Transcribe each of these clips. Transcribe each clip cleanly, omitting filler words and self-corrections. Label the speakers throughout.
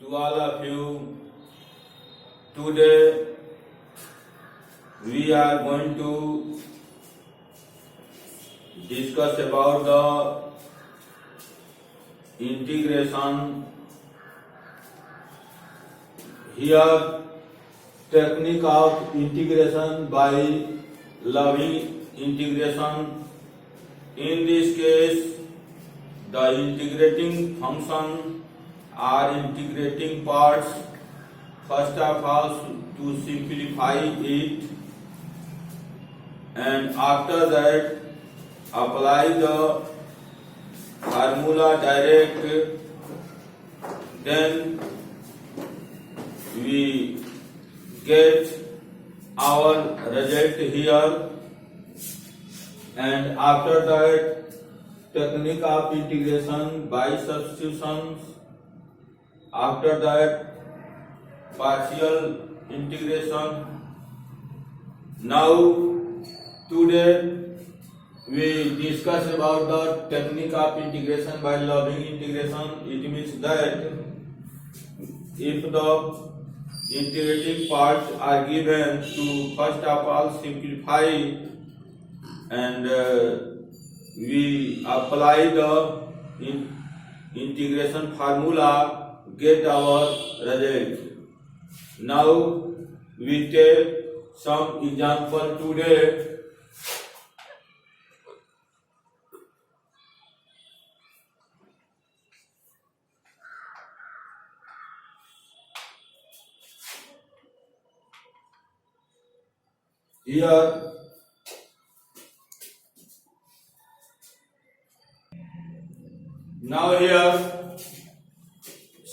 Speaker 1: to all of you. Today we are going to discuss about the integration. Here, technique of integration by loving integration. In this case, the integrating function are integrating parts. First of all, to simplify it, and after that apply the formula direct, then we get our result here, and after that technique of integration by substitutions, after that partial integration. Now today we discuss about the technique of integration by loving integration. It means that if the integrating parts are given, to first of all simplify and we apply the integration formula, get our result. Now we take some example today. Here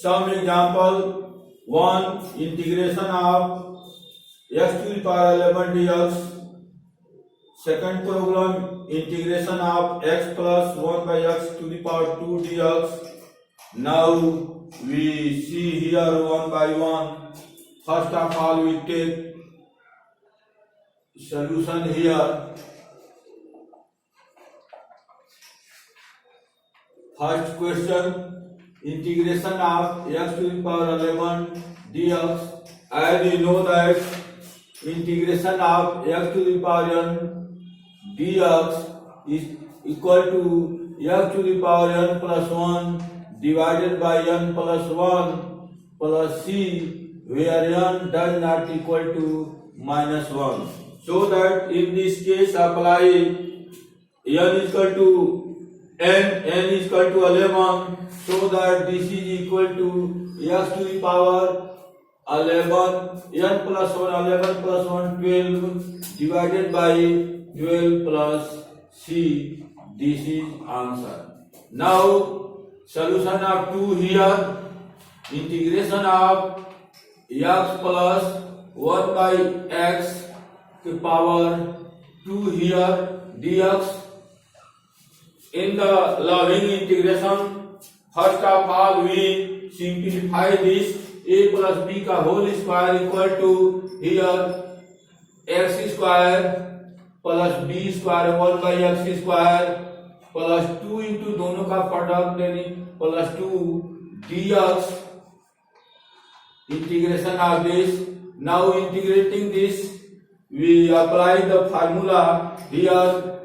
Speaker 1: some example. One, integration of x to the power 11 dx. Second problem, integration of x plus 1 by x to the power 2 dx. Now we see here one by one. First of all, we take solution here. First question, integration of x to the power 11 dx. As we know that integration of x to the power n dx is equal to x to the power n plus 1 divided by n plus 1 plus c, where n does not equal to minus 1. So that in this case apply n is equal to n is equal to 11, so that this is equal to x to the power 11, n plus 1, 11 plus 1, 12 divided by 12 plus c. This is answer. Now solution of 2 here, integration of x plus 1 by x to power 2 here dx. In the loving integration, first of all we simplify this. A plus b का whole square equal to here x square plus b square 1 by x square plus 2 into दोनों का product यानी plus 2 dx. Integration of this. Now integrating this, we apply the formula here.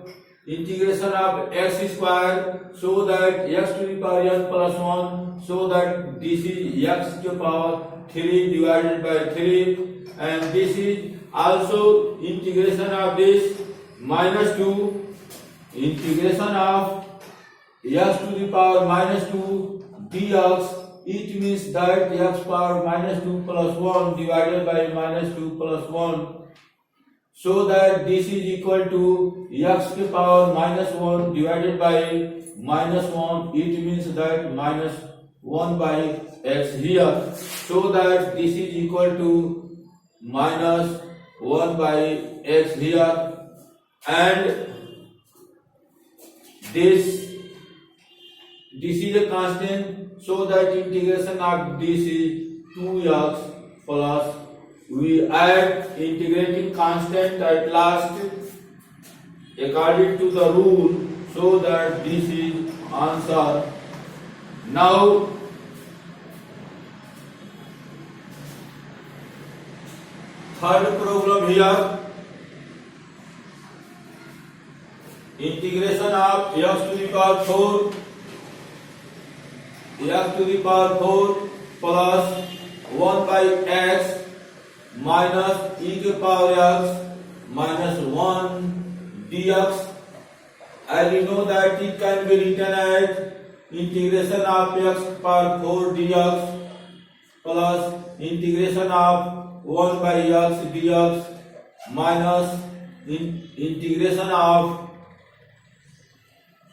Speaker 1: Integration of x square, so that x to the power n plus 1, so that this is x to the power 3 divided by 3, and this is also integration of this minus 2, integration of x to the power minus 2 dx. It means that x power minus 2 plus 1 divided by minus 2 plus 1, so that this is equal to x to the power minus 1 divided by minus 1. It means that minus 1 by x here, so that this is equal to minus 1 by x here, and this is a constant, so that integration of this is 2x plus, we add integrating constant at last according to the rule, so that this is answer. Now Third problem here. Integration of x to the power 4 plus 1 by x minus e to the power x minus 1 dx. As you know that it can be written as integration of x to the power 4 dx plus integration of 1 by x dx minus integration of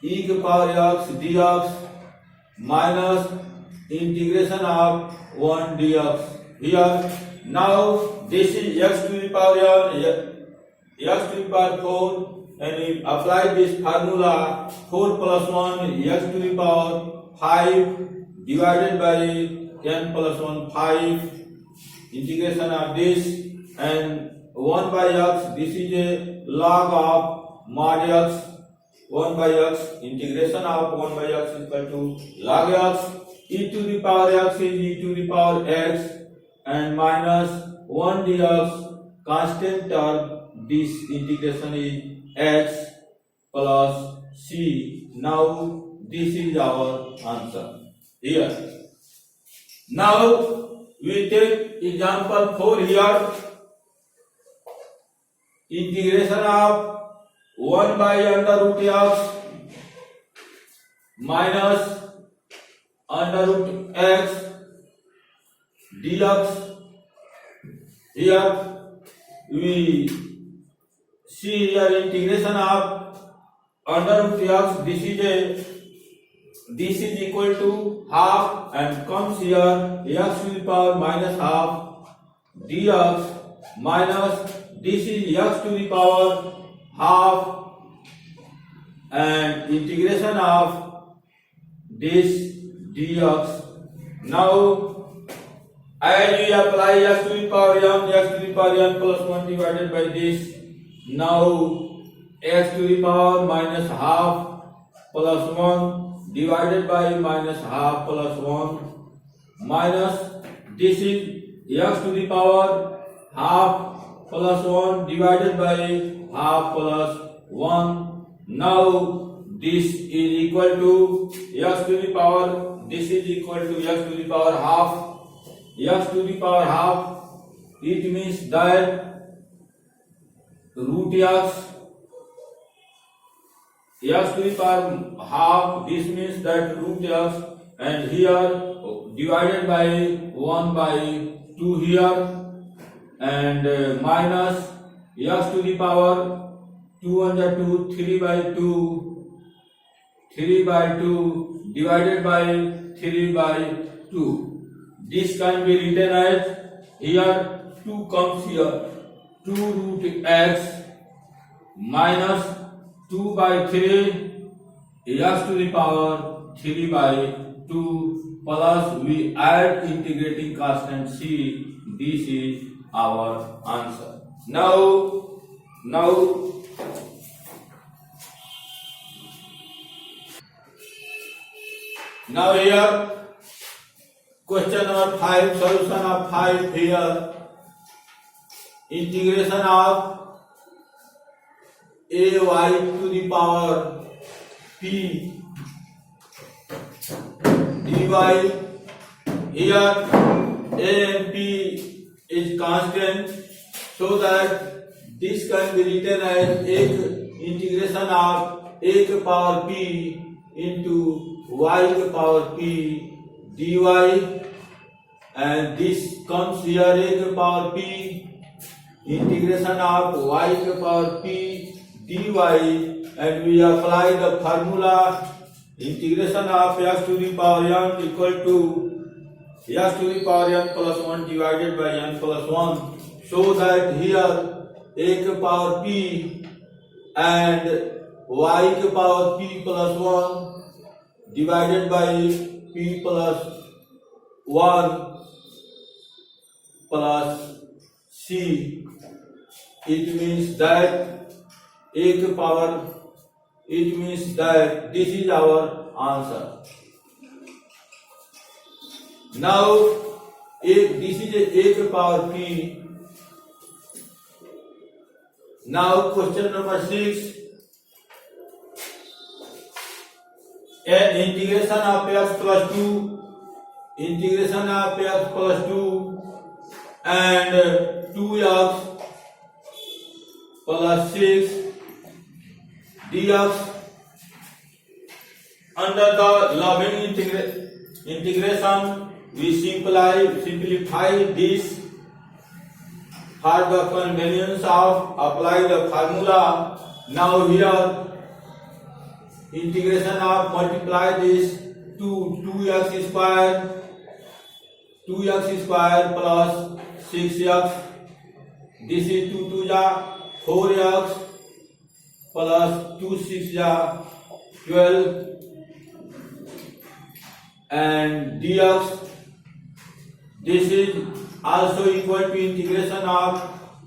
Speaker 1: e to the power x dx minus integration of 1 dx. Here now this is x to the power 4, and we apply this formula 4 plus 1 x to the power 5 divided by n plus 1 5 integration of this, and 1 by x, this is a log of mod x. 1 by x, integration of 1 by x is equal to log x. E to the power x is e to the power x, and minus 1 dx constant term. This integration is x plus c. Now this is our answer here. Now we take example 4 here. Integration of 1 by under root x minus under root x dx. Here we see here integration of under root x. This is equal to half, and comes here x to the power minus half dx minus this is x to the power half, and integration of this dx. Now as we apply x to the power n plus 1 divided by this, now x to the power minus half plus 1 divided by minus half plus 1 minus this is x to the power half plus 1 divided by half plus 1. Now this is equal to x to the power, this is equal to x to the power half. X to the power half, it means that root x to the power half, this means that root x, and here divided by 1 by 2 here, and minus x to the power 2 under 2, 3 by 2 divided by 3 by 2. This can be written as here 2 comes here 2 root x minus 2 by 3 x to the power 3 by 2 plus we add integrating constant c. This is our answer. Now here question number 5, solution of 5 here. Integration of ay to the power p dy. Here a and p is constant, so that this can be written as integration of a to the power p into y to the power p dy, and this comes here a to the power p integration of y to the power p dy, and we apply the formula integration of x to the power n equal to x to the power n plus 1 divided by n plus 1, so that here a to the power p and y to the power p plus 1 divided by p plus 1 plus c. It means that a to the power, it means that this is our answer. Now if this is a to the power p Now question number 6. An integration of x plus 2, integration of x plus 2 and 2x plus 6 dx under the loving integration we simplify this for the convenience of apply the formula. Now here integration of multiply this to 2x square plus 6x. This is 2 2 ja 4x plus 2 6 ja 12 and dx. This is also equal to integration of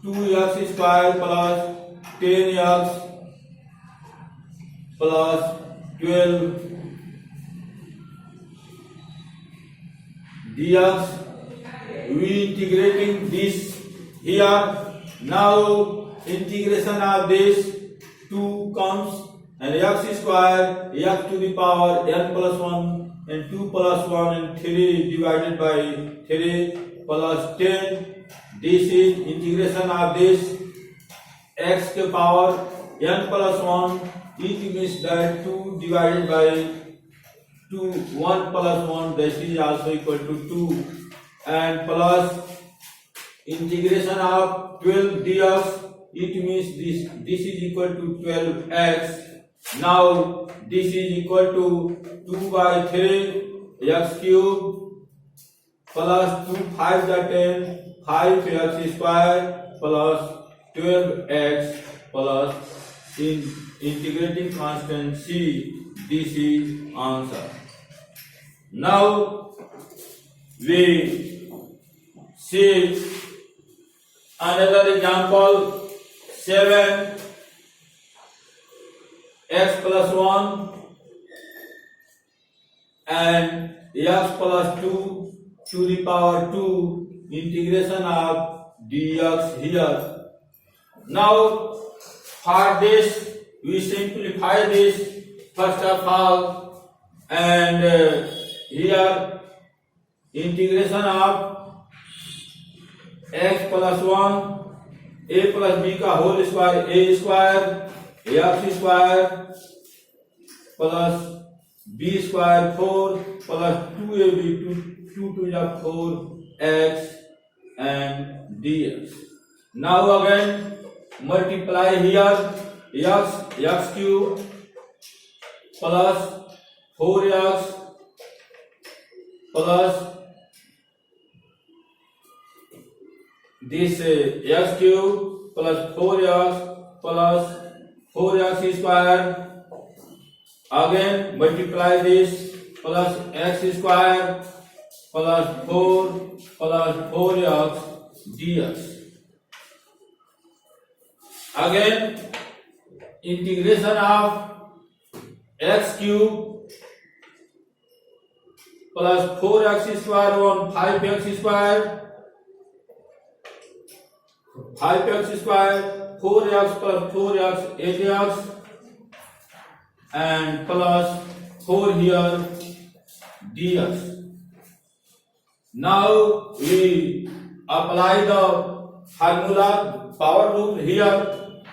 Speaker 1: 2x square plus 10x plus 12 dx. We integrating this here. Now integration of this 2 comes and x square x to the power n plus 1 and 2 plus 1 and 3 divided by 3 plus 10. This is integration of this x to power n plus 1. It means that 2 divided by 2 1 plus 1, this is also equal to 2 and plus integration of 12 dx. It means this is equal to 12x. Now this is equal to 2 by 3 x cube plus 2 5 the 10 5x square plus 12x plus integrating constant c. This is answer. Now we see another example. 7 x plus 1 and x plus 2 to the power 2 integration of dx here. Now for this we simplify this first of all and here integration of x plus 1 a plus b का whole square a square x square plus b square 4 plus 2ab 2 2 या 4x and dx. Now again multiply here x cube plus 4x plus this x cube plus 4x plus 4x square. Again multiply this plus x square plus 4 plus 4x dx. Again integration of x cube plus 4x square on 5x square 5x square 4x plus 4x 8x and plus 4 here dx. Now we apply the formula power rule here.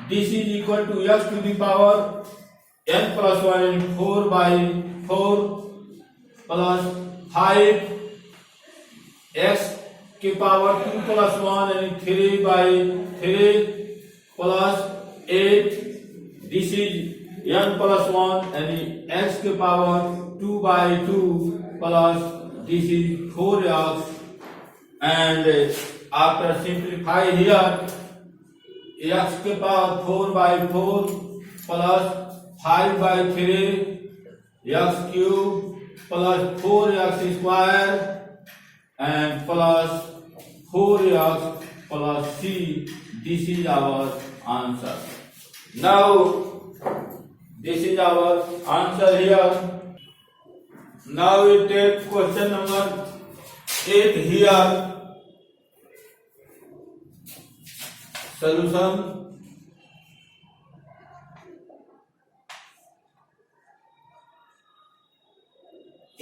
Speaker 1: This is equal to x to the power n plus 1 and 4 by 4 plus 5 x के power 2 plus 1 and 3 by 3 plus 8. This is n plus 1 and x के power 2 by 2 plus this is 4x and after simplify here x के power 4 by 4 plus 5 by 3 x cube plus 4x square and plus 4x plus c. This is our answer. Now this is our answer here. Now we take question number 8 here. Solution.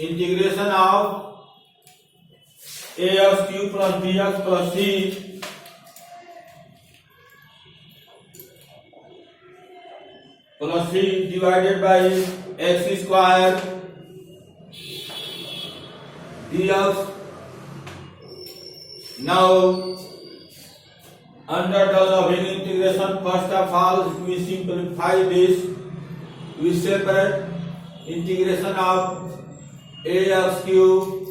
Speaker 1: integration of ax cube plus bx plus c divided by x square dx. Now, under the loving integration, first of all, we simplify this. We separate integration of ax cube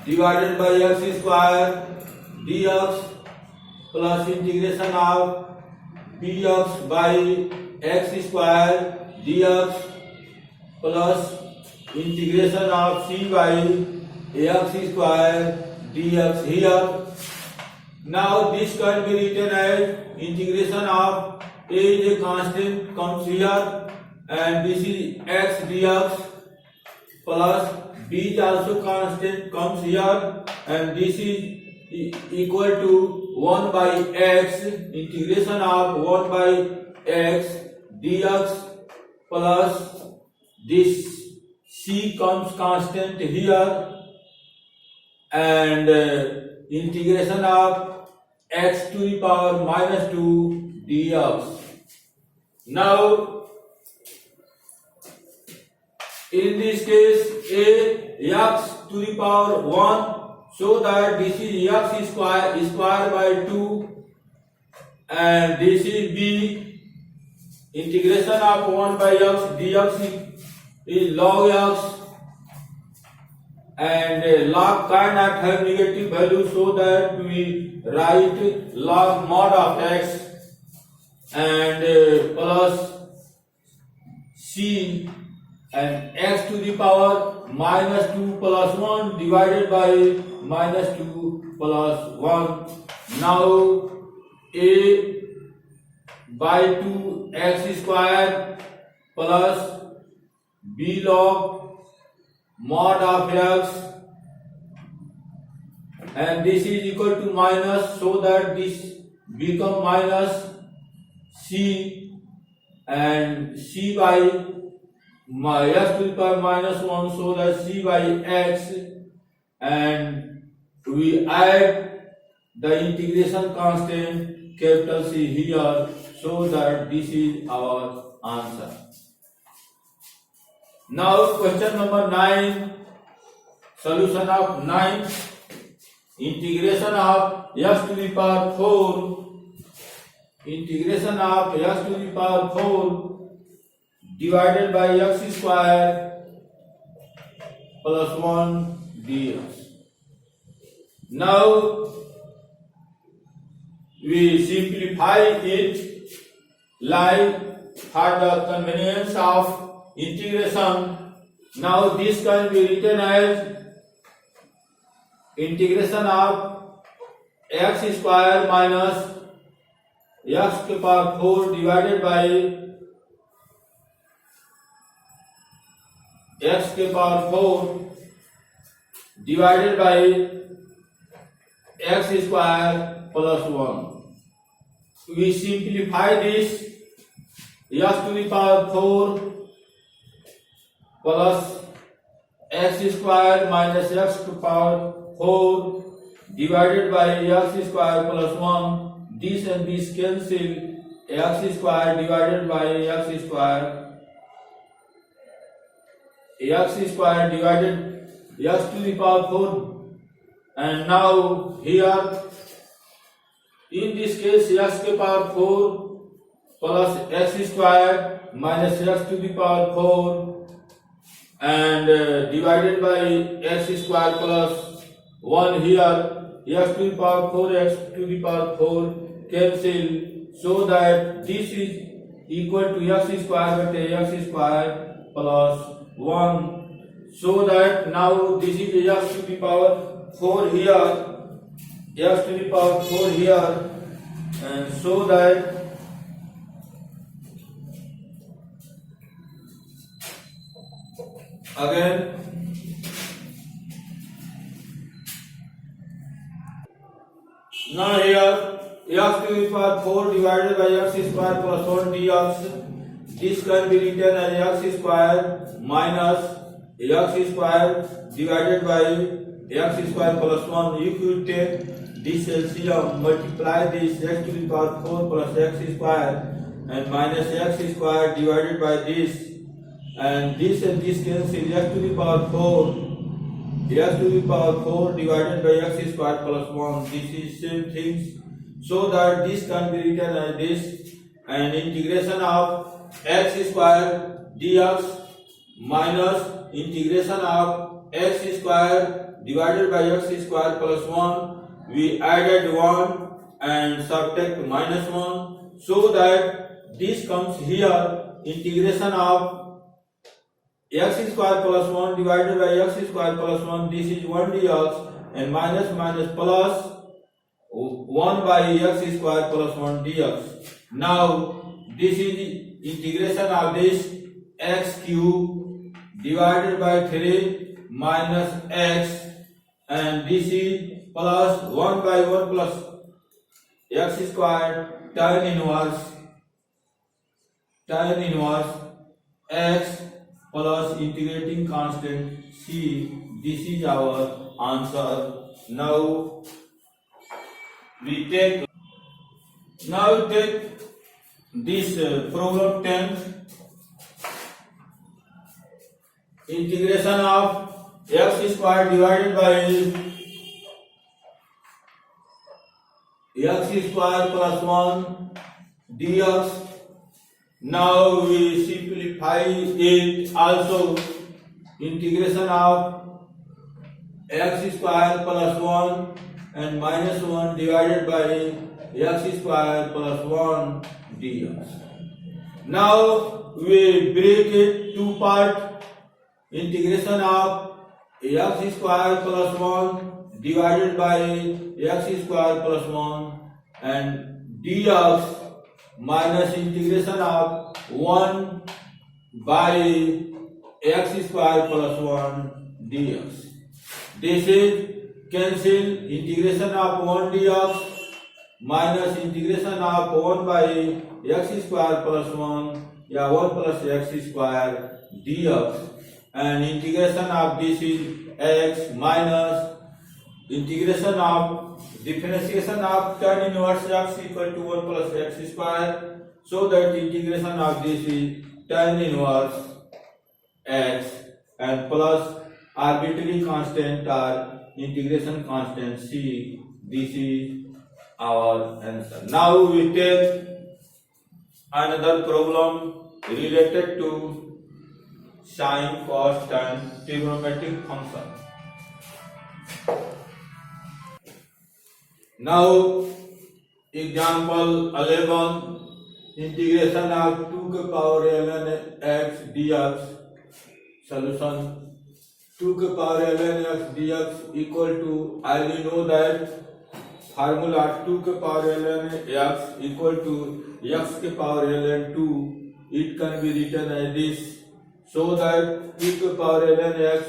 Speaker 1: divided by x square dx plus integration of bx by x square dx plus integration of c by x square dx here. Now this can be written as integration of a is a constant comes here and this is x dx plus b is also constant comes here and this is equal to 1 by x integration of 1 by x dx plus this c comes constant here and integration of x to the power minus 2 dx. Now in this case a x to the power 1 so that this is x square by 2 and this is b integration of 1 by x dx is log x and log cannot have negative value so that we write log mod of x and plus c and x to the power minus 2 plus 1 divided by minus 2 plus 1. Now a by 2 x square plus b log mod of x and this is equal to minus so that this become minus c and c by x to the power minus 1 so that c by x and we add the integration constant capital C here so that this is our answer. Now question number 9, solution of 9, integration of x to the power 4, integration of x to the power 4 divided by x square plus 1 dx. Now we simplify it like for the convenience of integration. Now this can be written as integration of x square minus x to the power 4 divided by x to the power 4 divided by x square plus 1. We simplify this x to the power 4 plus x square minus x to the power 4 divided by x square plus 1. This and this cancel. X square divided by x square divided x to the power 4 and now here in this case x to the power 4 plus x square minus x to the power 4 and divided by x square plus 1 here x to the power 4 x to the power 4 cancel so that this is equal to x square by x square plus 1 so that now this is x to the power 4 here x to the power 4 here and so that again now here x to the power 4 divided by x square plus 1 dx. This can be written as x square minus x square divided by x square plus 1. If you take this LCM, multiply this x to the power 4 plus x square and minus x square divided by this, and this cancel, x to the power 4, x to the power 4 divided by x square plus 1. This is same things, so that this can be written as this, and integration of x square dx minus integration of x square divided by x square plus 1. We added 1 and subtract minus 1, so that this comes here. Integration of x square plus 1 divided by x square plus 1, this is 1 dx, and minus minus plus 1 by x square plus 1 dx. Now this is integration of this x cube divided by 3 minus x, and this is plus 1 by 1 plus x square tan inverse x plus integrating constant c. This is our answer. Now we take this problem 10. Integration of x square divided by x square plus 1 dx. Now we simplify it also. Integration of x square plus 1 and minus 1 divided by x square plus 1 dx. Now we break it two part. Integration of x square plus 1 divided by x square plus 1 and dx minus integration of 1 by x square plus 1 dx. This is cancel. Integration of 1 dx minus integration of 1 by x square plus 1, 1 plus x square dx, and integration of this is x minus integration of differentiation of tan inverse x equal to 1 plus x square, so that integration of this is tan inverse x and plus arbitrary constant or integration constant c. This is our answer. Now we take another problem related to sine, cos, tan trigonometric function. Now example 11. Integration of 2 के power ln x dx. Solution: 2 के power ln x dx equal to, as we know that formula 2 के power ln x equal to x के power ln 2. It can be written as this, so that 2 के power ln x,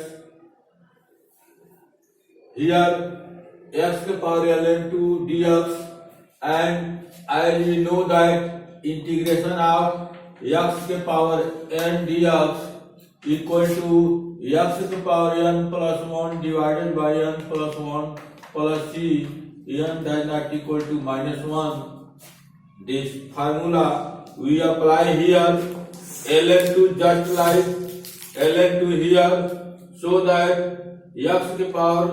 Speaker 1: here x के power ln 2 dx, and as we know that integration of x के power n dx equal to x के power n plus 1 divided by n plus 1 plus c, n does not equal to minus 1. This formula we apply here, ln to just like ln to here, so that x के power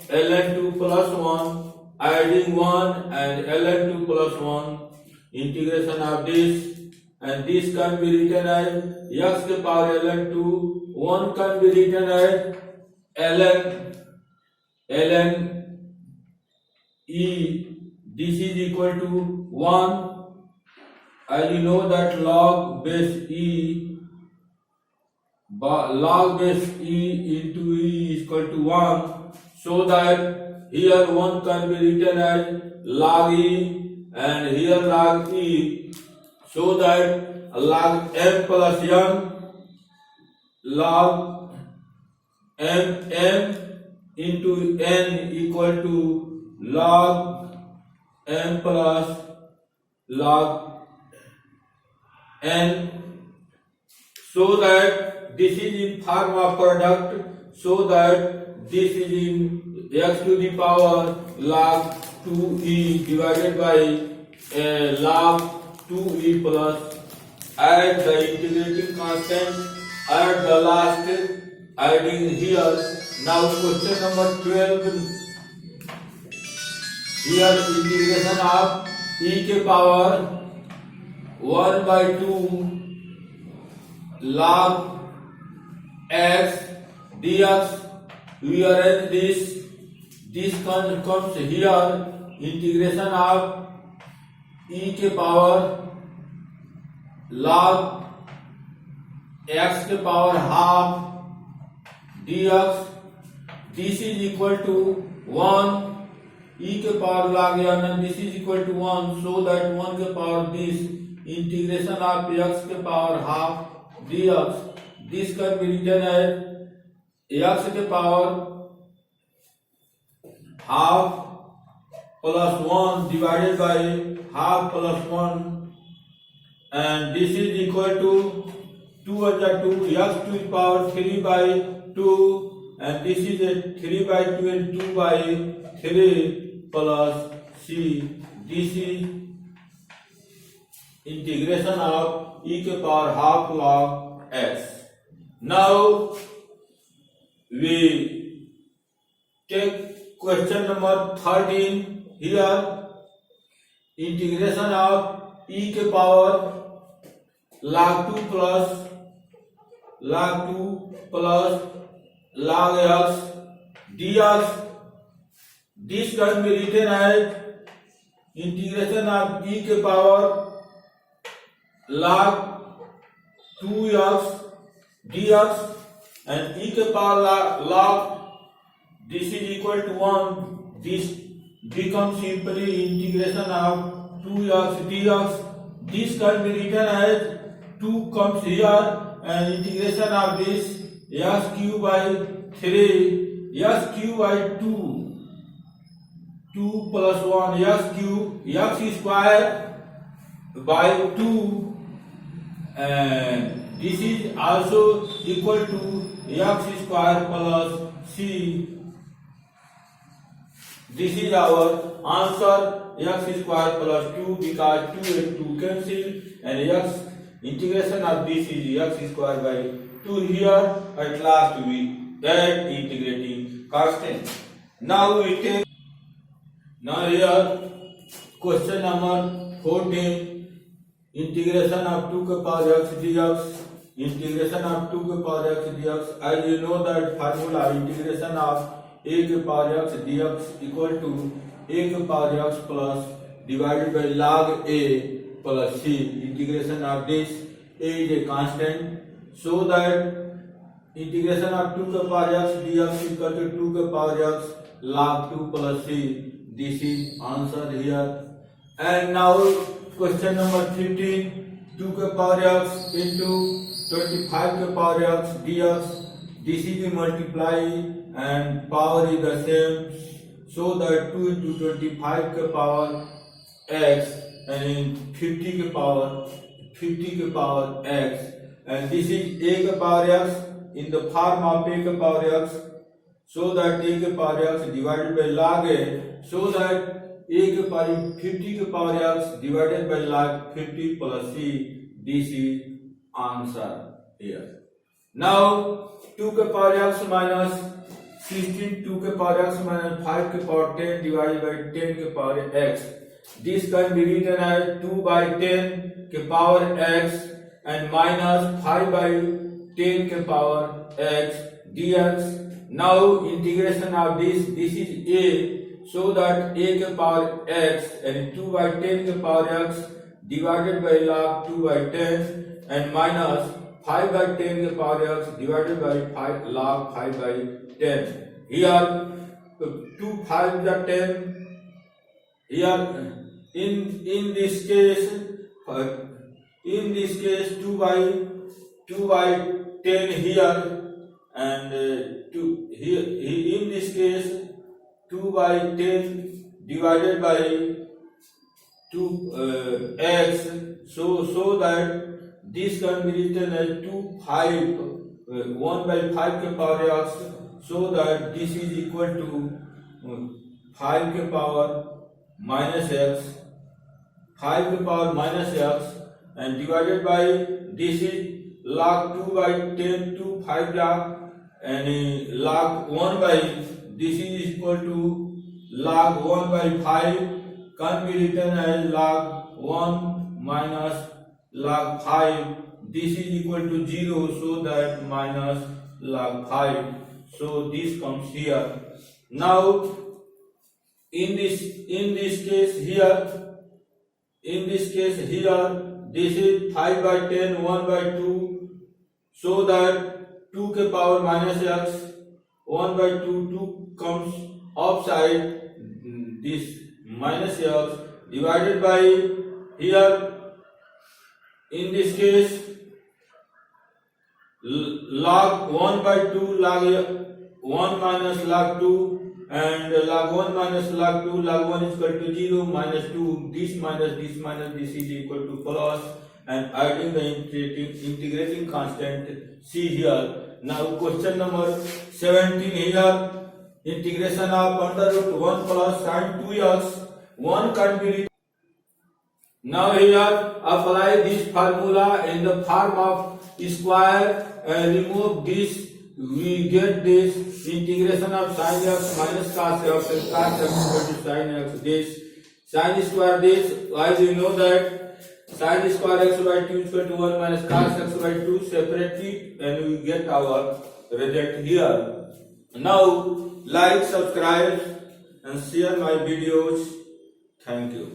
Speaker 1: ln 2 plus 1, adding 1 and ln 2 plus 1, integration of this, and this can be written as x के power ln 2, 1 can be written as ln e. This is equal to 1, as you know that log base e into e is equal to 1, so that here 1 can be written as log e and here log e, so that log m plus n, log m into n equal to log m plus log n, so that this is in form of product, so that this is in x to the power log 2e divided by log 2e plus, add the integrating constant at the last, adding here. Now question number 12. Here integration of e के power 1 by 2 log x dx. We arrange this. This comes here. Integration of e के power log x के power half dx. This is equal to 1. E के power log n, this is equal to 1, so that 1 के power this, integration of x के power half dx. This can be written as x के power half plus 1 divided by half plus 1, and this is equal to 2 under 2, x to the power 3 by 2, and this is a 3 by 2 and 2 by 3 plus c. This is integration of e के power half log x. Now we take question number 13. Here integration of e के power log 2 plus log x dx. This can be written as integration of e के power log 2x dx, and e के power log, this is equal to 1. This becomes simply integration of 2x dx. This can be written as 2 comes here, and integration of this x cube by 3, x cube by 2 plus 1, x cube, x square by 2, and this is also equal to x square plus c. This is our answer, x square plus 2, because 2 and 2 cancel, and x integration of this is x square by 2 here. At last we add integrating constant. Now we take, now here question number 14. Integration of 2 के power x dx. Integration of 2 के power x dx. As you know that formula, integration of a के power x dx equal to a के power x plus divided by log a plus c. Integration of this, a is a constant, so that integration of 2 के power x dx equal to 2 के power x log 2 plus c. This is answer here. And now question number 15. 2 के power x into 25 के power x dx. This is the multiply and power is the same, so that 2 into 25 के power x and in 50 के power x, and this is a के power x in the form of a के power x, so that a के power x divided by log a, so that a के power 50 के power x divided by log 50 plus c. This is answer here. Now 2 के power x minus 16, 2 के power x minus 5 के power 10 divided by 10 के power x. This can be written as 2 by 10 के power x and minus 5 by 10 के power x dx. Now integration of this is a, so that a के power x and 2 by 10 के power x divided by log 2 by 10 and minus 5 by 10 के power x divided by 5 log 5 by 10. Here 2 5 is 10. Here in this case 2 by 10 here, and 2 here in this case 2 by 10 divided by 2 x, so that this can be written as 2 5 1 by 5 के power x, so that this is equal to 5 के power minus x, 5 के power minus x, and divided by this is log 2 by 10 to 5 log, and log 1 by this is equal to log 1 by 5 can be written as log 1 minus log 5. This is equal to 0, so that minus log 5. So this comes here. Now in this case here, this is 5 by 10, 1 by 2, so that 2 के power minus x, 1 by 2 comes outside this minus x, divided by here, in this case, log 1 by 2, log 1 minus log 2, and log 1 minus log 2, log 1 is equal to 0, minus 2, this minus this is equal to plus, and adding the integrating constant c here. Now question number 17 here, integration of under root 1 plus sin 2x, 1 can be written. Now here apply this formula in the form of square and remove this. We get this integration of sin x minus cos x, and cos x equal to sin x. This sin square this, as you know that sin square x by 2 is equal to 1 minus cos x by 2. Separate it and we get our result here. Now like, subscribe and share my videos. Thank you.